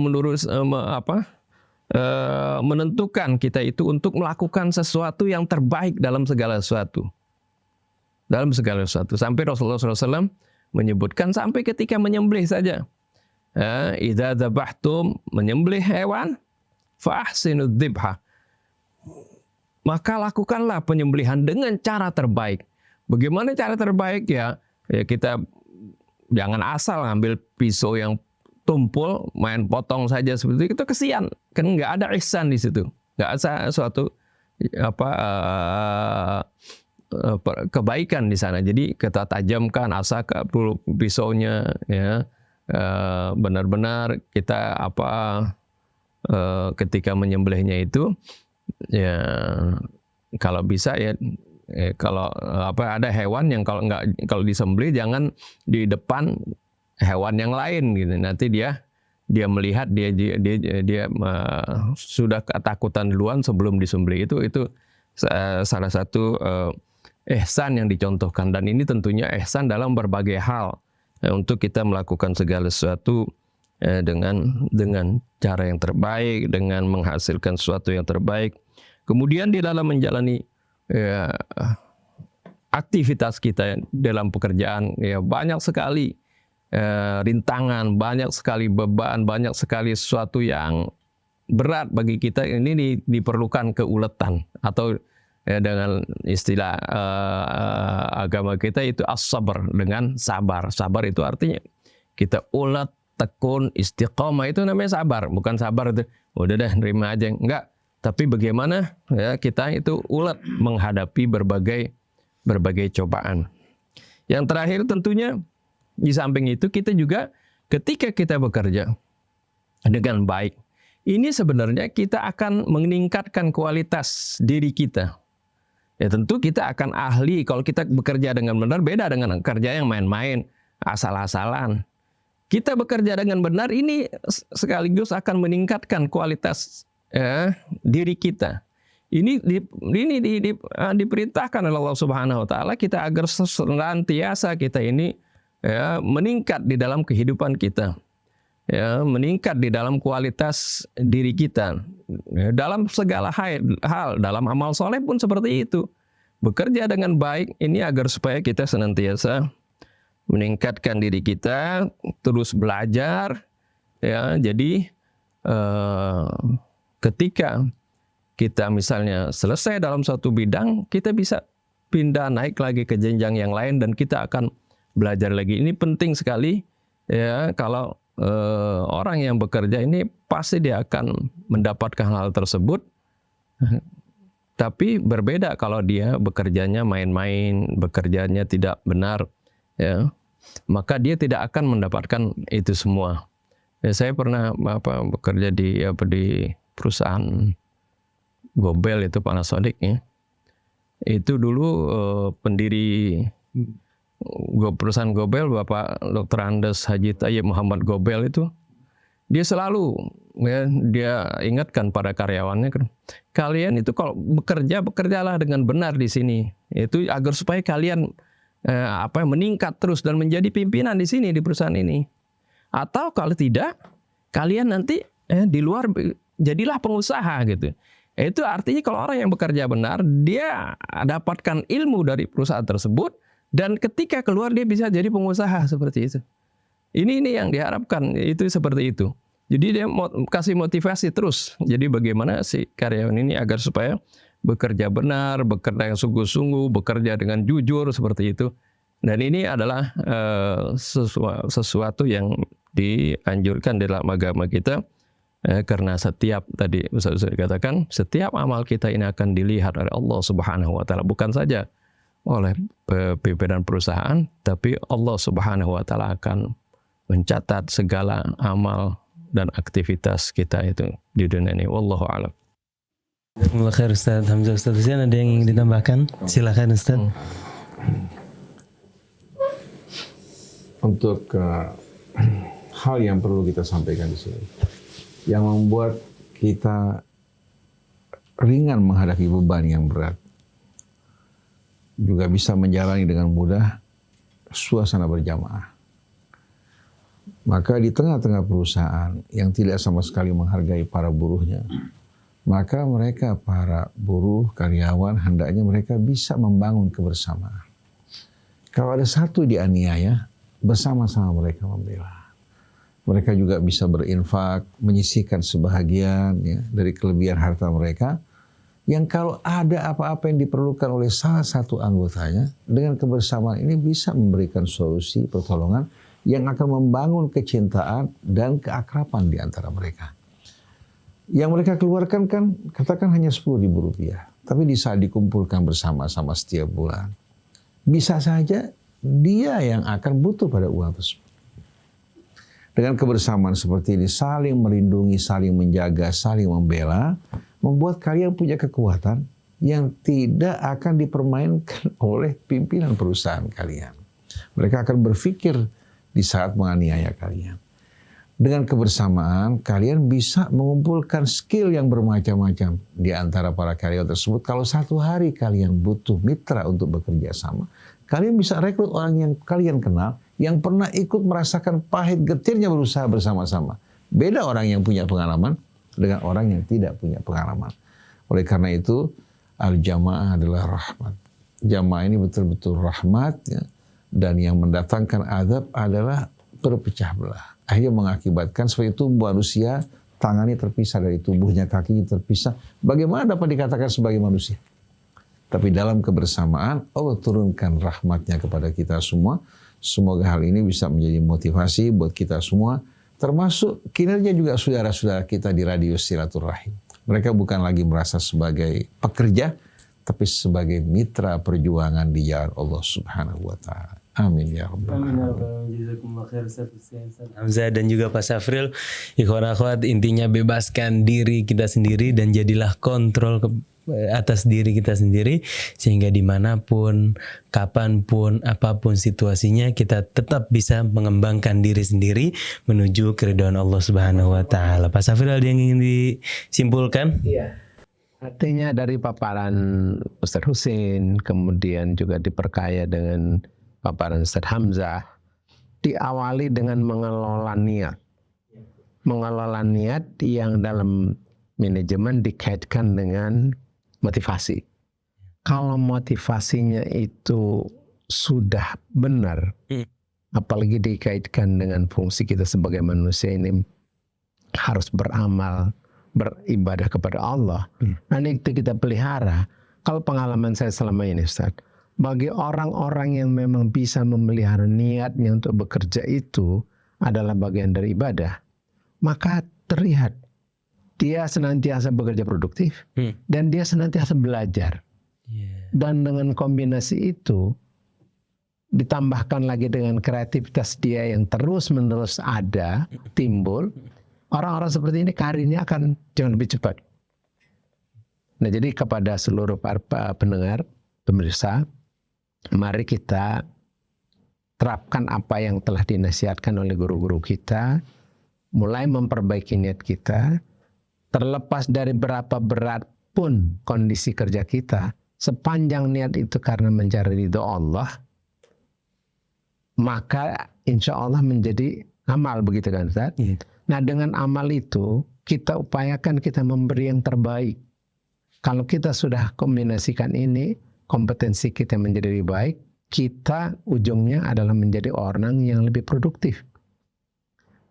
menentukan kita itu untuk melakukan sesuatu yang terbaik dalam segala sesuatu. Dalam segala sesuatu. Sampai Rasulullah SAW menyebutkan sampai ketika menyembelih saja. Idza dzabhtum, menyembelih hewan, fa ahsinud dzibha. Maka lakukanlah penyembelihan dengan cara terbaik. Bagaimana cara terbaik ya? Ya kita jangan asal ngambil pisau yang tumpul, main potong saja seperti itu kesian. Kan nggak ada ihsan di situ. Nggak ada suatu kebaikan di sana. Jadi kita tajamkan asal pisaunya ya, benar-benar kita ketika menyembelihnya itu ya kalau bisa ya kalau ada hewan yang kalau disembelih jangan di depan hewan yang lain gitu. Nanti dia dia melihat dia sudah ketakutan duluan sebelum disembelih. Itu salah satu ihsan yang dicontohkan, dan ini tentunya ihsan dalam berbagai hal untuk kita melakukan segala sesuatu dengan cara yang terbaik, dengan menghasilkan sesuatu yang terbaik. Kemudian di dalam menjalani aktivitas kita dalam pekerjaan, ya banyak sekali rintangan, banyak sekali beban, banyak sekali sesuatu yang berat bagi kita. Ini diperlukan keuletan, atau dengan istilah agama kita itu as-sabr, dengan sabar. Sabar itu artinya kita ulet, tekun, istiqomah, itu namanya sabar. Bukan sabar itu udah deh nerima aja, enggak. Tapi bagaimana ya kita itu ulet menghadapi berbagai cobaan. Yang terakhir tentunya di samping itu, kita juga ketika kita bekerja dengan baik, ini sebenarnya kita akan meningkatkan kualitas diri kita. Ya tentu kita akan ahli kalau kita bekerja dengan benar, beda dengan kerja yang main-main, asal-asalan. Kita bekerja dengan benar ini sekaligus akan meningkatkan kualitas diri kita. Ini diperintahkan oleh Allah Subhanahu wa taala kita agar senantiasa kita ini meningkat di dalam kehidupan kita. Ya, meningkat di dalam kualitas diri kita. Dalam segala hal, dalam amal soleh pun seperti itu. Bekerja dengan baik ini agar supaya kita senantiasa meningkatkan diri kita, terus belajar. Ya, jadi ketika kita misalnya selesai dalam satu bidang, kita bisa pindah naik lagi ke jenjang yang lain dan kita akan belajar lagi. Ini penting sekali ya, kalau orang yang bekerja ini pasti dia akan mendapatkan hal tersebut. Tapi berbeda kalau dia bekerjanya main-main, bekerjanya tidak benar, ya, maka dia tidak akan mendapatkan itu semua. Ya, saya pernah bekerja di perusahaan Gobel, itu Panasonic ya. Itu dulu pendiri perusahaan Gobel, Bapak Dr. Andes Haji Tayyib Muhammad Gobel itu, dia selalu ya, dia ingatkan pada karyawannya, kalian itu kalau bekerjalah dengan benar di sini. Itu agar supaya kalian meningkat terus dan menjadi pimpinan di sini, di perusahaan ini. Atau kalau tidak, kalian nanti di luar jadilah pengusaha gitu. Itu artinya kalau orang yang bekerja benar, dia dapatkan ilmu dari perusahaan tersebut, dan ketika keluar dia bisa jadi pengusaha seperti itu. Ini yang diharapkan, itu seperti itu. Jadi dia kasih motivasi terus. Jadi bagaimana si karyawan ini agar supaya bekerja benar, bekerja yang sungguh-sungguh, bekerja dengan jujur seperti itu. Dan ini adalah sesuatu yang dianjurkan dalam agama kita. Karena setiap, tadi Ustaz dikatakan, setiap amal kita ini akan dilihat oleh Allah Subhanahu wa taala, bukan saja oleh pimpinan perusahaan, tapi Allah Subhanahu wa taala akan mencatat segala amal dan aktivitas kita itu di dunia ini. Wallahu a'lam. Jazakumullah khair Ustaz Hamzah. Ustaz Hussein, ada yang ingin ditambahkan? Silakan Ustaz. Untuk hal yang perlu kita sampaikan di sini, yang membuat kita ringan menghadapi beban yang berat, juga bisa menjalani dengan mudah suasana berjamaah. Maka di tengah-tengah perusahaan yang tidak sama sekali menghargai para buruhnya, maka mereka, para buruh, karyawan, hendaknya mereka bisa membangun kebersamaan. Kalau ada satu dianiaya, bersama-sama mereka membela. Mereka juga bisa berinfak, menyisihkan sebahagian ya, dari kelebihan harta mereka, yang kalau ada apa-apa yang diperlukan oleh salah satu anggotanya, dengan kebersamaan ini bisa memberikan solusi, pertolongan, yang akan membangun kecintaan dan keakraban di antara mereka. Yang mereka keluarkan kan, katakan hanya Rp10.000, tapi di saat dikumpulkan bersama-sama setiap bulan, bisa saja dia yang akan butuh pada uang tersebut. Dengan kebersamaan seperti ini, saling melindungi, saling menjaga, saling membela, membuat kalian punya kekuatan yang tidak akan dipermainkan oleh pimpinan perusahaan kalian. Mereka akan berpikir di saat menganiaya kalian. Dengan kebersamaan, kalian bisa mengumpulkan skill yang bermacam-macam di antara para karyawan tersebut. Kalau satu hari kalian butuh mitra untuk bekerja sama, kalian bisa rekrut orang yang kalian kenal, yang pernah ikut merasakan pahit getirnya berusaha bersama-sama. Beda orang yang punya pengalaman dengan orang yang tidak punya pengalaman. Oleh karena itu, al-jamaah adalah rahmat. Jamaah ini betul-betul rahmat, ya, dan yang mendatangkan azab adalah berpecah belah. Akhirnya mengakibatkan seperti itu manusia tangannya terpisah dari tubuhnya, kakinya terpisah. Bagaimana dapat dikatakan sebagai manusia? Tapi dalam kebersamaan Allah turunkan rahmatnya kepada kita semua. Semoga hal ini bisa menjadi motivasi buat kita semua, termasuk kinerja juga saudara-saudara kita di Radio Silaturahim. Mereka bukan lagi merasa sebagai pekerja, tapi sebagai mitra perjuangan di jalan Allah Subhanahu wa Ta'ala. Amin ya rabbal alamin. Hamzah dan juga Pak Syafril, ikhwan akhwat, intinya bebaskan diri kita sendiri dan jadilah kontrol atas diri kita sendiri, sehingga dimanapun, kapanpun, apapun situasinya, kita tetap bisa mengembangkan diri sendiri menuju keridhaan Allah Subhanahu wa Ta'ala. Pak Syafril, ada yang ingin disimpulkan? Iya. Artinya dari paparan Ustadz Husin, kemudian juga diperkaya dengan paparan Ustadz Hamzah, diawali dengan mengelola niat. Mengelola niat yang dalam manajemen dikaitkan dengan motivasi. Kalau motivasinya itu sudah benar, apalagi dikaitkan dengan fungsi kita sebagai manusia ini harus beramal, beribadah kepada Allah. Nanti itu kita pelihara. Kalau pengalaman saya selama ini, Ustaz, bagi orang-orang yang memang bisa memelihara niatnya untuk bekerja itu adalah bagian dari ibadah, maka terlihat dia senantiasa bekerja produktif dan dia senantiasa belajar. Dan dengan kombinasi itu ditambahkan lagi dengan kreativitas dia yang terus-menerus ada, timbul, orang-orang seperti ini karirnya akan jauh lebih cepat. Nah, jadi kepada seluruh pendengar, pemirsa, mari kita terapkan apa yang telah dinasihatkan oleh guru-guru kita, mulai memperbaiki niat kita, terlepas dari berapa berat pun kondisi kerja kita, sepanjang niat itu karena mencari ridho Allah, maka insya Allah menjadi amal, begitu kan Ustaz? Nah, dengan amal itu kita upayakan kita memberi yang terbaik. Kalau kita sudah kombinasikan ini, kompetensi kita menjadi lebih baik, kita ujungnya adalah menjadi orang yang lebih produktif.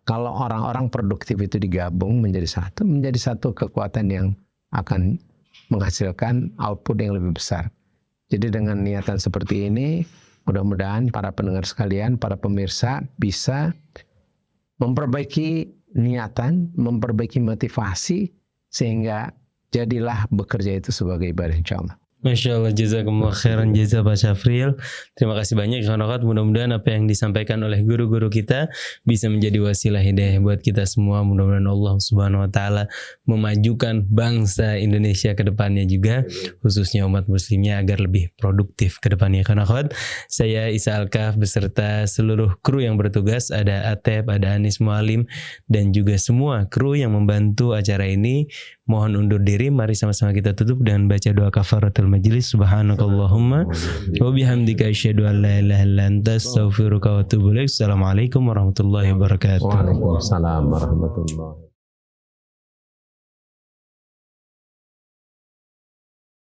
Kalau orang-orang produktif itu digabung menjadi satu kekuatan yang akan menghasilkan output yang lebih besar. Jadi dengan niatan seperti ini, mudah-mudahan para pendengar sekalian, para pemirsa bisa memperbaiki niatan, memperbaiki motivasi, sehingga jadilah bekerja itu sebagai ibadah, insyaAllah. Masya Allah, jazakumullah khairan jazaa Pak Syafril. Terima kasih banyak ikhwan akhwat. Mudah-mudahan apa yang disampaikan oleh guru-guru kita bisa menjadi wasilah hidayah buat kita semua. Mudah-mudahan Allah Subhanahu wa Ta'ala memajukan bangsa Indonesia ke depannya juga, khususnya umat muslimnya, agar lebih produktif ke depannya. Ikhwan akhwat, saya Isa Alkaf beserta seluruh kru yang bertugas, ada Atep, ada Anis Mualim, dan juga semua kru yang membantu acara ini, mohon undur diri. Mari sama-sama kita tutup dengan baca doa kafaratul majlis. Subhanakallahumma wa bihamdika asyhadu an la ilaha illa anta astaghfiruka wa atubu ilaik. Assalamualaikum warahmatullahi wabarakatuh. Waalaikumsalam warahmatullahi wabarakatuh.